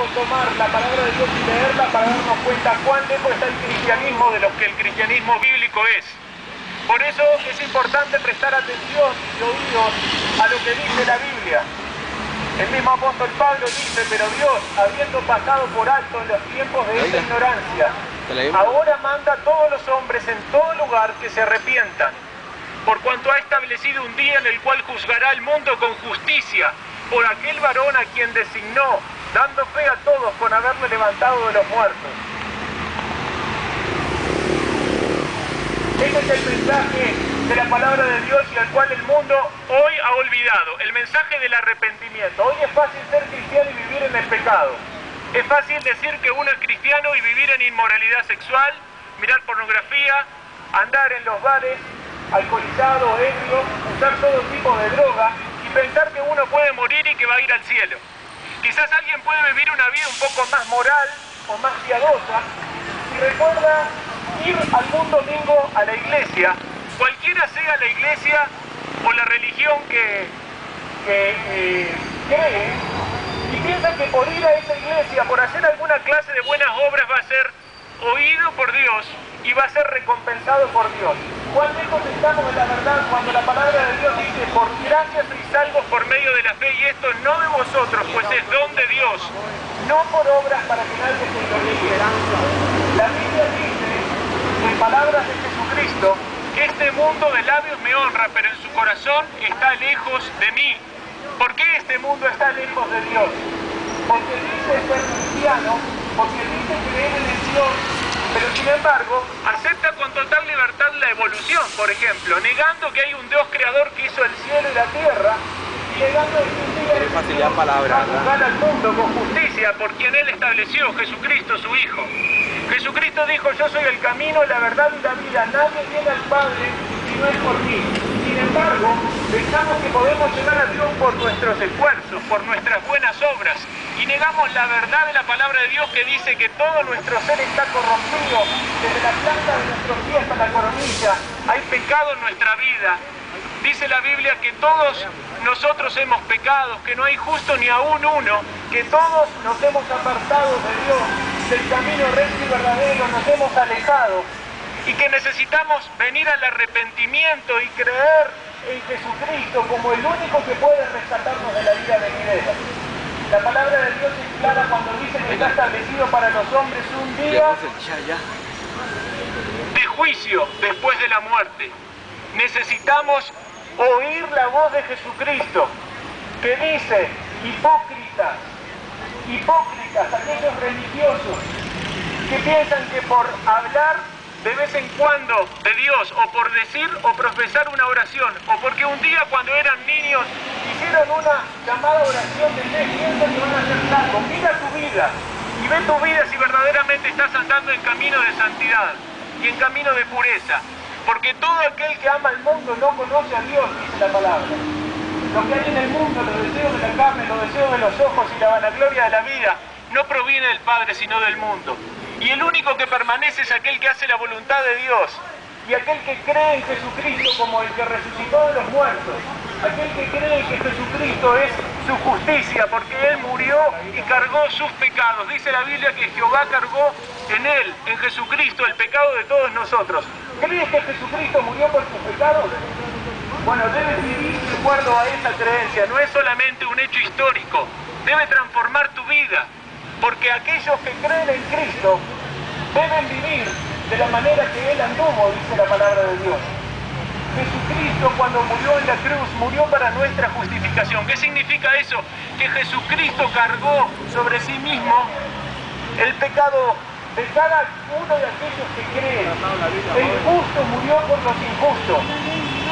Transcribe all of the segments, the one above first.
con tomar la palabra de Dios y leerla para darnos cuenta cuán lejos está el cristianismo de lo que el cristianismo bíblico es. Por eso es importante prestar atención y oídos a lo que dice la Biblia. El mismo apóstol Pablo dice, pero Dios, habiendo pasado por alto en los tiempos de esta ignorancia, ahora manda a todos los hombres en todo lugar que se arrepientan, por cuanto ha establecido un día en el cual juzgará al mundo con justicia, por aquel varón a quien designó, dando fe a todos con haberle levantado de los muertos. Ese es el mensaje de la palabra de Dios y al cual el mundo hoy ha olvidado, el mensaje del arrepentimiento. Hoy es fácil ser cristiano y vivir en el pecado. Es fácil decir que uno es cristiano y vivir en inmoralidad sexual, mirar pornografía, andar en los bares, alcoholizado, ebrio, usar todo tipo de droga y pensar que uno puede morir y que va a ir al cielo. Quizás alguien puede vivir una vida un poco más moral o más piadosa y recuerda ir algún domingo a la iglesia, cualquiera sea la iglesia o la religión que cree, y piensa que por ir a esa iglesia, por hacer alguna clase de buenas obras, va a ser oído por Dios y va a ser recompensado por Dios. ¿Cuán lejos estamos de la verdad cuando la palabra de Dios dice, por gracia sois salvos por medio de la fe, y esto no de vosotros, pues es don de Dios, no por obras para que nadie se gloríe? La Biblia dice, en palabras de Jesucristo, este mundo de labios me honra, pero en su corazón está lejos de mí. ¿Por qué este mundo está lejos de Dios? Porque dice ser cristiano, porque dice creer en Dios, pero sin embargo acepta con total libertad la evolución, por ejemplo, negando que hay un Dios creador que hizo el cielo y la tierra, y negando que un día va a juzgar al mundo con justicia por quien Él estableció, Jesucristo su Hijo. Jesucristo dijo, yo soy el camino, la verdad y la vida, nadie viene al Padre si no es por mí. Sin embargo, pensamos que podemos llegar a Dios por nuestros esfuerzos, por nuestras buenas obras, y negamos la verdad de la palabra de Dios que dice que todo nuestro ser está corrompido, desde la planta de nuestros pies hasta la coronilla, hay pecado en nuestra vida. Dice la Biblia que todos nosotros hemos pecado, que no hay justo ni aún uno, que todos nos hemos apartado de Dios, del camino recto y verdadero, nos hemos alejado, y que necesitamos venir al arrepentimiento y creer en Jesucristo como el único que puede rescatarnos de la vida venidera. La palabra de Dios es clara cuando dice que está establecido para los hombres un día de juicio después de la muerte. Necesitamos oír la voz de Jesucristo que dice, hipócritas, aquellos religiosos que piensan que por hablar de vez en cuando de Dios, o por decir o profesar una oración, o porque un día cuando eran niños hicieron una llamada oración de fe, piensan que van a ser salvos. Mira tu vida y ve tu vida si verdaderamente estás andando en camino de santidad y en camino de pureza, porque todo aquel que ama al mundo no conoce a Dios, dice la palabra. Lo que hay en el mundo, los deseos de la carne, los deseos de los ojos y la vanagloria de la vida, no proviene del Padre, sino del mundo. Y el único que permanece es aquel que hace la voluntad de Dios, y aquel que cree en Jesucristo como el que resucitó de los muertos, aquel que cree que Jesucristo es su justicia, porque Él murió y cargó sus pecados. Dice la Biblia que Jehová cargó en Él, en Jesucristo, el pecado de todos nosotros. ¿Crees que Jesucristo murió por tus pecados? Bueno, debes vivir de acuerdo a esa creencia, no es solamente un hecho histórico, debe transformar tu vida, porque aquellos que creen en Cristo deben vivir de la manera que Él anduvo, dice la palabra de Dios. Jesucristo, cuando murió en la cruz, murió para nuestra justificación. ¿Qué significa eso? Que Jesucristo cargó sobre sí mismo el pecado de cada uno de aquellos que creen. El justo murió por los injustos.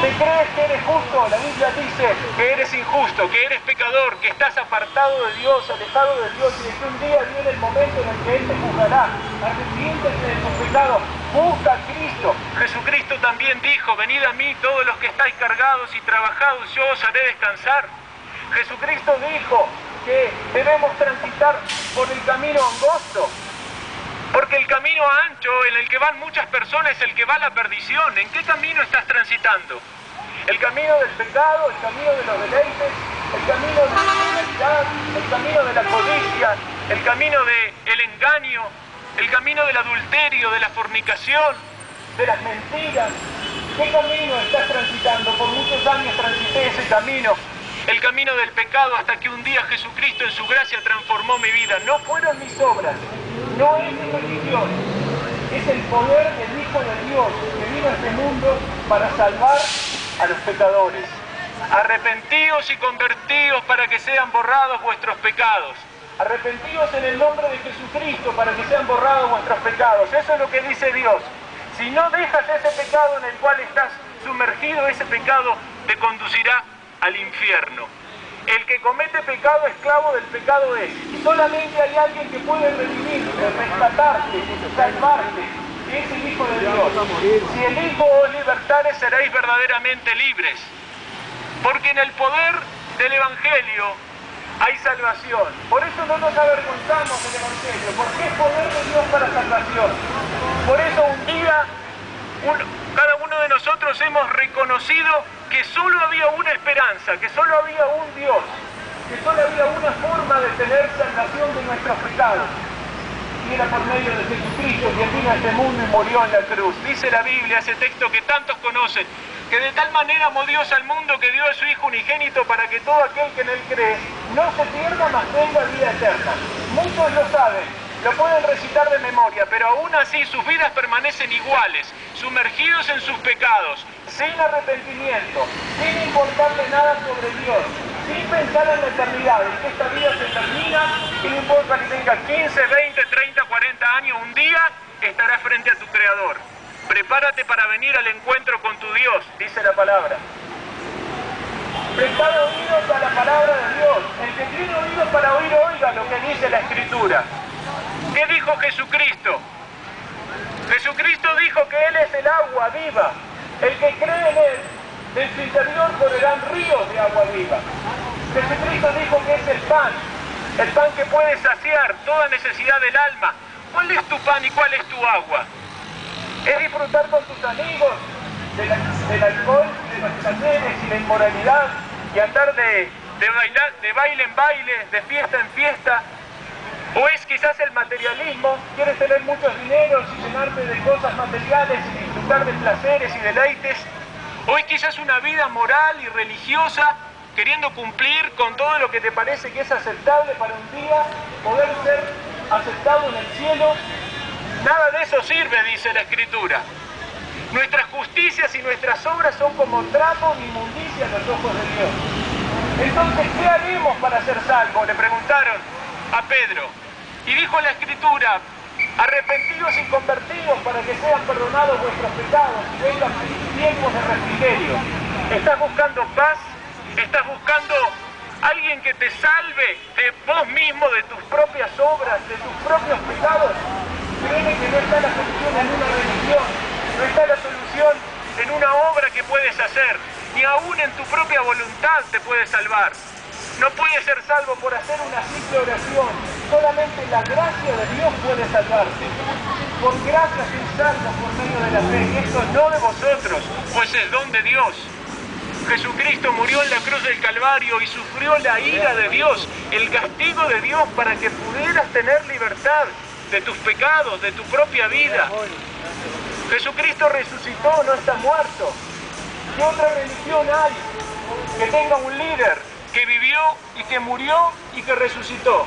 ¿Te crees que eres justo? La Biblia dice que eres injusto, que eres pecador, que estás apartado de Dios, alejado de Dios, y que un día viene el momento en el que Él te juzgará. Arrepiéntete de tus pecados, busca a Cristo. Jesucristo también dijo, venid a mí todos los que estáis cargados y trabajados, yo os haré descansar. Jesucristo dijo que debemos transitar por el camino angosto, porque el camino ancho en el que van muchas personas es el que va a la perdición. ¿En qué camino estás transitando? ¿El camino del pecado, el camino de los deleites, el camino del maldad, el camino de la codicia, el camino del engaño, el camino del adulterio, de la fornicación, de las mentiras. ¿Qué camino estás transitando? Por muchos años transité ese camino, el camino del pecado, hasta que un día Jesucristo en su gracia transformó mi vida. No fueron mis obras, no es mi religión, es el poder del Hijo de Dios que vino a este mundo para salvar a los pecadores. Arrepentíos y convertíos para que sean borrados vuestros pecados. Arrepentíos en el nombre de Jesucristo para que sean borrados vuestros pecados. Eso es lo que dice Dios. Si no dejas ese pecado en el cual estás sumergido, ese pecado te conducirá al infierno. El que comete pecado, esclavo del pecado es. Y solamente hay alguien que puede redimirte, rescatarte, salvarte. Y es el Hijo de Dios. Si el Hijo os libertare, seréis verdaderamente libres. Porque en el poder del Evangelio hay salvación. Por eso no nos avergonzamos del Evangelio, porque es poder de Dios para salvación. Por eso un día, cada uno de nosotros hemos reconocido que solo había una esperanza, que solo había un Dios, que solo había una forma de tener salvación de nuestros pecados. Y era por medio de Jesucristo, quien vino a este mundo y murió en la cruz. Dice la Biblia, ese texto que tantos conocen, que de tal manera amó Dios al mundo que dio a su Hijo unigénito para que todo aquel que en él cree no se pierda, mas tenga vida eterna. Muchos lo saben, lo pueden recitar de memoria, pero aún así sus vidas permanecen iguales, sumergidos en sus pecados, sin arrepentimiento, sin importarle nada sobre Dios, sin pensar en la eternidad, en que esta vida se termina, y no importa que tenga 15, 20, 30, 40 años, un día estarás frente a tu Creador. Prepárate para venir al encuentro con tu Dios, dice la palabra. Prestad oídos a la palabra de Dios. El que tiene oídos para oír, oiga lo que dice la Escritura. ¿Qué dijo Jesucristo? Jesucristo dijo que Él es el agua viva. El que cree en Él, de su interior correrán ríos de agua viva. Jesucristo dijo que es el pan que puede saciar toda necesidad del alma. ¿Cuál es tu pan y cuál es tu agua? Es disfrutar con tus amigos del alcohol, de los placeres y la inmoralidad, y andar de baile en baile, de fiesta en fiesta. O es quizás el materialismo, quieres tener muchos dineros y llenarte de cosas materiales y disfrutar de placeres y deleites. O es quizás una vida moral y religiosa, queriendo cumplir con todo lo que te parece que es aceptable para un día poder ser aceptado en el cielo. Nada de eso sirve, dice la Escritura. Nuestras justicias y nuestras obras son como trapo y inmundicia a los ojos de Dios. Entonces, ¿qué haremos para ser salvos?, le preguntaron a Pedro. Y dijo la Escritura: arrepentidos y convertidos para que sean perdonados vuestros pecados y vengan tiempos de refrigerio. ¿Estás buscando paz? ¿Estás buscando alguien que te salve de vos mismo, de tus propias obras, de tus propios pecados? Créeme que no está la solución en una religión, no está la solución en una obra que puedes hacer, ni aún en tu propia voluntad te puedes salvar. No puedes ser salvo por hacer una simple oración, solamente la gracia de Dios puede salvarte. Por gracia sois salvos por medio de la fe, y esto no de vosotros, pues es don de Dios. Jesucristo murió en la cruz del Calvario y sufrió la ira de Dios, el castigo de Dios, para que pudieras tener libertad de tus pecados, de tu propia vida. Jesucristo resucitó, no está muerto. ¿Qué otra religión hay que tenga un líder que vivió y que murió y que resucitó?